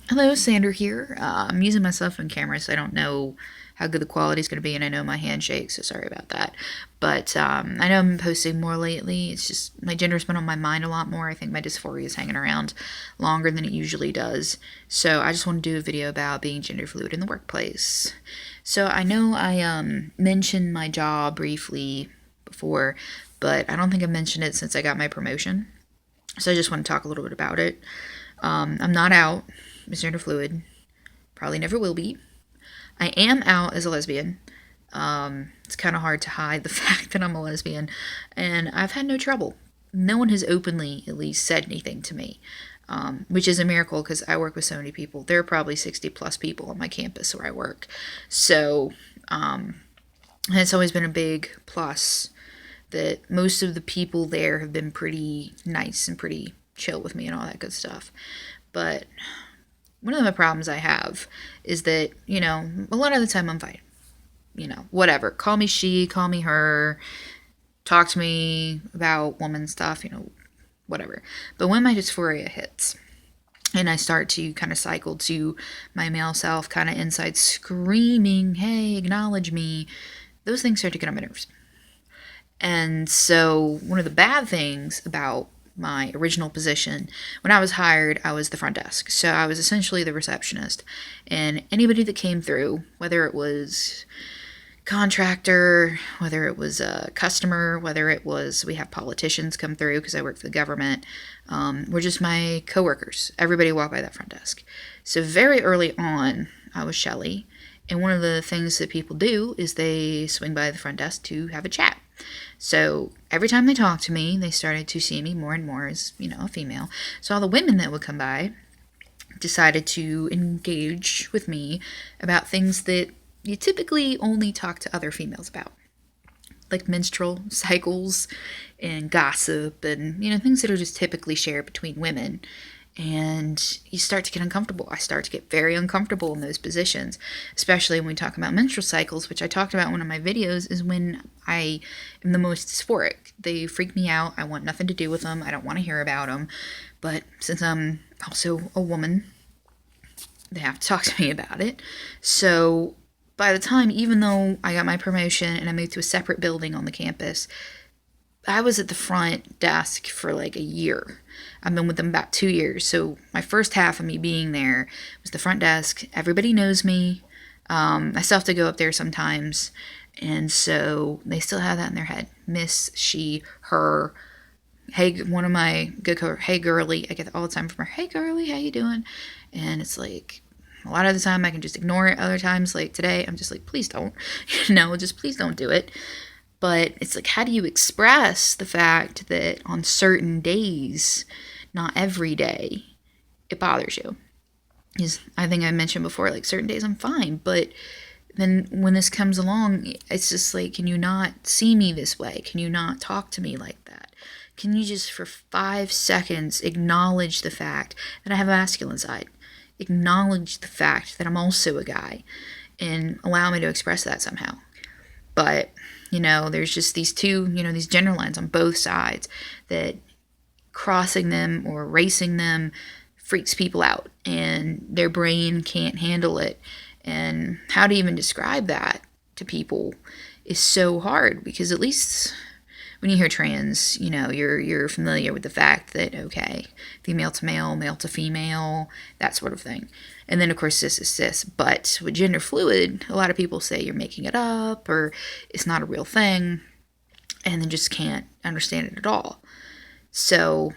Hello, Sander here. I'm using my cell phone camera, so I don't know how good the quality is going to be, and I know my hand shakes, so sorry about that. But I know I'm posting more lately. It's just my gender's been on my mind a lot more. I think my dysphoria is hanging around longer than it usually does. So I just want to do a video about being gender fluid in the workplace. So I know I mentioned my job briefly before, but I don't think I've mentioned it since I got my promotion. So I just want to talk a little bit about it. I'm not out as gender fluid. Probably never will be. I am out as a lesbian. It's kind of hard to hide the fact that I'm a lesbian, and I've had no trouble. No one has openly, at least, said anything to me, which is a miracle because I work with so many people. There are probably 60 plus people on my campus where I work. So it's always been a big plus that most of the people there have been pretty nice and pretty chill with me and all that good stuff. But one of the problems I have is that, a lot of the time I'm fine. Whatever. Call me she, call me her, talk to me about woman stuff, whatever. But when my dysphoria hits and I start to kind of cycle to my male self kind of inside screaming, hey, acknowledge me, those things start to get on my nerves. And so one of the bad things about my original position, when I was hired, I was the front desk. So I was essentially the receptionist. And anybody that came through, whether it was contractor, whether it was a customer, whether it was, we have politicians come through because I work for the government, were just my coworkers. Everybody walked by that front desk. So very early on, I was Shelly. And one of the things that people do is they swing by the front desk to have a chat. So every time they talked to me, they started to see me more and more as, a female. So all the women that would come by decided to engage with me about things that you typically only talk to other females about, like menstrual cycles and gossip and, things that are just typically shared between women. And you start to get uncomfortable. I start to get very uncomfortable in those positions, especially when we talk about menstrual cycles, which I talked about in one of my videos, is when I am the most dysphoric. They freak me out. I want nothing to do with them. I don't want to hear about them. But since I'm also a woman, they have to talk to me about it. So by the time, even though I got my promotion and I moved to a separate building on the campus, I was at the front desk for like a year. I've been with them about 2 years. So my first half of me being there was the front desk. Everybody knows me. I still have to go up there sometimes. And so they still have that in their head. Miss, she, her. Hey, one of my good coworkers, hey girly. I get that all the time from her. Hey girly, how you doing? And it's like, a lot of the time I can just ignore it. Other times, like today, I'm just like, please don't. Just please don't do it. But it's like, how do you express the fact that on certain days, not every day, it bothers you? Because I think I mentioned before, like certain days I'm fine, but then when this comes along, it's just like, can you not see me this way? Can you not talk to me like that? Can you just for 5 seconds acknowledge the fact that I have a masculine side? Acknowledge the fact that I'm also a guy and allow me to express that somehow. But there's just these two, these gender lines on both sides that crossing them or erasing them freaks people out and their brain can't handle it. And how to even describe that to people is so hard because at least when you hear trans, you're familiar with the fact that, okay, female to male, male to female, that sort of thing. And then, of course, cis is cis. But with gender fluid, a lot of people say you're making it up or it's not a real thing and then just can't understand it at all. So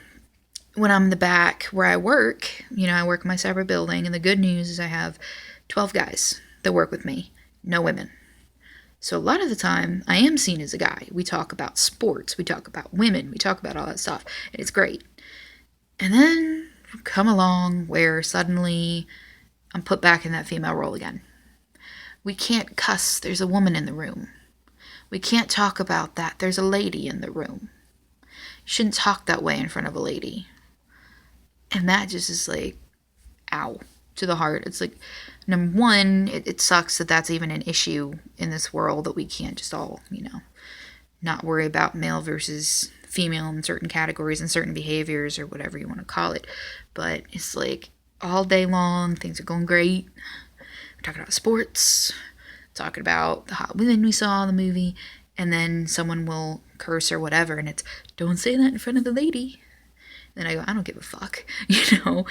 when I'm in the back where I work, I work in my separate building, and the good news is I have 12 guys that work with me, no women. So a lot of the time, I am seen as a guy. We talk about sports, we talk about women, we talk about all that stuff, and it's great. And then come along where suddenly I'm put back in that female role again. We can't cuss, there's a woman in the room. We can't talk about that, there's a lady in the room. You shouldn't talk that way in front of a lady. And that just is like, ow, to the heart. It's like, number one, it sucks that that's even an issue in this world, that we can't just all, not worry about male versus female in certain categories and certain behaviors or whatever you want to call it. But it's like, all day long. Things are going great. We're talking about sports, talking about the hot women we saw in the movie, and then someone will curse or whatever, and it's, don't say that in front of the lady. Then I go, I don't give a fuck. I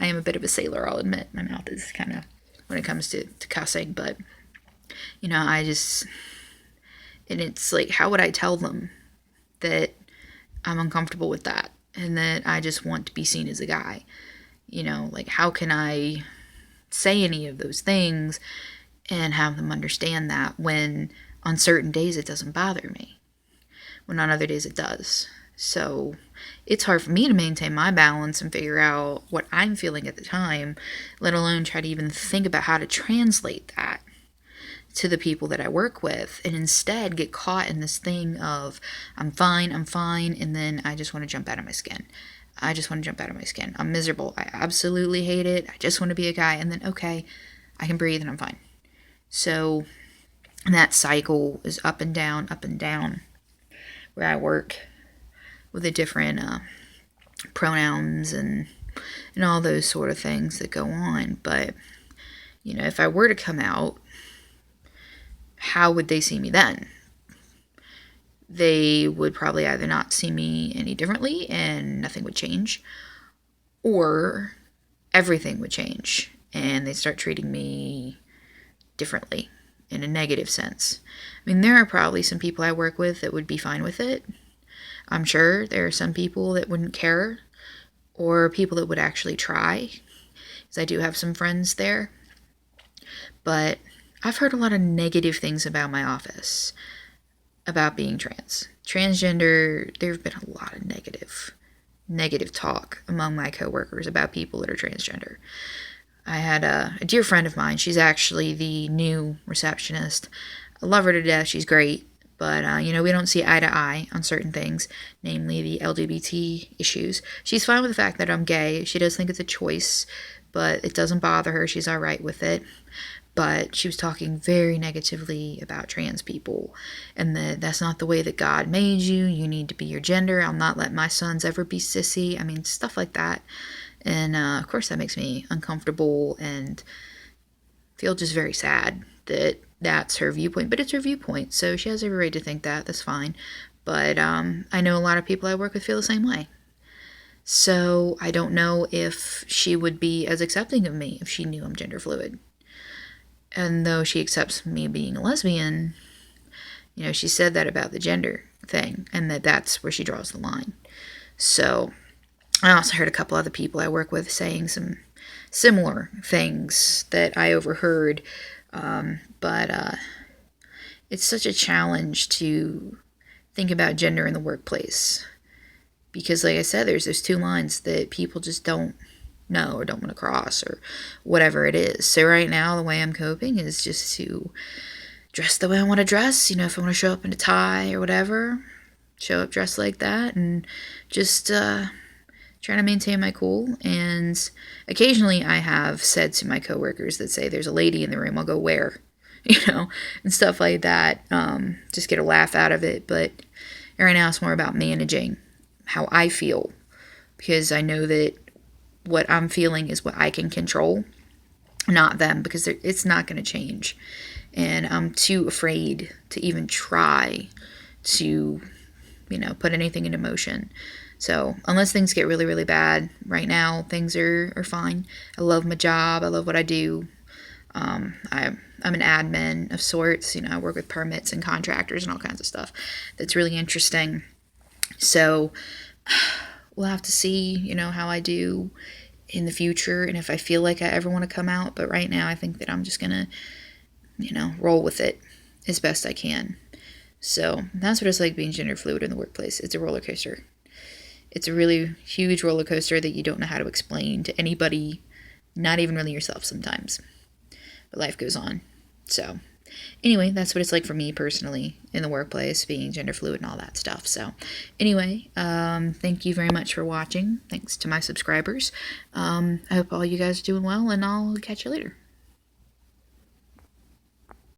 am a bit of a sailor, I'll admit. My mouth is kind of, when it comes to cussing, but, I just, and it's like, how would I tell them that I'm uncomfortable with that and that I just want to be seen as a guy? Like, how can I say any of those things and have them understand that when on certain days it doesn't bother me, when on other days it does. So it's hard for me to maintain my balance and figure out what I'm feeling at the time, let alone try to even think about how to translate that to the people that I work with, and instead get caught in this thing of, I'm fine, and then I just want to jump out of my skin. I'm miserable. I absolutely hate it. I just want to be a guy, and then, okay, I can breathe and I'm fine. So that cycle is up and down, where I work with the different pronouns and all those sort of things that go on. But, if I were to come out, how would they see me then? They would probably either not see me any differently and nothing would change, or everything would change and they'd start treating me differently in a negative sense. I mean, there are probably some people I work with that would be fine with it. I'm sure there are some people that wouldn't care, or people that would actually try, because I do have some friends there. But I've heard a lot of negative things about my office, about being transgender. There have been a lot of negative talk among my coworkers about people that are transgender. I had a dear friend of mine. She's actually the new receptionist. I love her to death. She's great. But, we don't see eye to eye on certain things, namely the LGBT issues. She's fine with the fact that I'm gay. She does think it's a choice, but it doesn't bother her. She's all right with it. But she was talking very negatively about trans people, and that's not the way that God made you. You need to be your gender. I'll not let my sons ever be sissy. I mean, stuff like that. And, of course, that makes me uncomfortable and feel just very sad that that's her viewpoint. But it's her viewpoint, so she has every right to think that. That's fine. But I know a lot of people I work with feel the same way. So I don't know if she would be as accepting of me if she knew I'm gender fluid. And though she accepts me being a lesbian, she said that about the gender thing, and that's where she draws the line. So I also heard a couple other people I work with saying some similar things that I overheard. But it's such a challenge to think about gender in the workplace. Because, like I said, there's those two lines that people just don't know or don't want to cross or whatever it is. So right now, the way I'm coping is just to dress the way I want to dress. If I want to show up in a tie or whatever, show up dressed like that, and just try to maintain my cool. And occasionally I have said to my coworkers that say there's a lady in the room, I'll go where? And stuff like that. Just get a laugh out of it. But right now it's more about managing how I feel, because I know that what I'm feeling is what I can control, not them, because it's not going to change. And I'm too afraid to even try to, put anything into motion. So unless things get really, really bad, right now things are fine. I love my job. I love what I do. I'm an admin of sorts. I work with permits and contractors and all kinds of stuff. That's really interesting. So we'll have to see, how I do in the future and if I feel like I ever want to come out. But right now I think that I'm just going to, roll with it as best I can. So that's what it's like being gender fluid in the workplace. It's a roller coaster. It's a really huge roller coaster that you don't know how to explain to anybody, not even really yourself sometimes. But life goes on. So anyway, that's what it's like for me personally in the workplace, being gender fluid and all that stuff. So anyway, thank you very much for watching. Thanks to my subscribers. I hope all you guys are doing well, and I'll catch you later.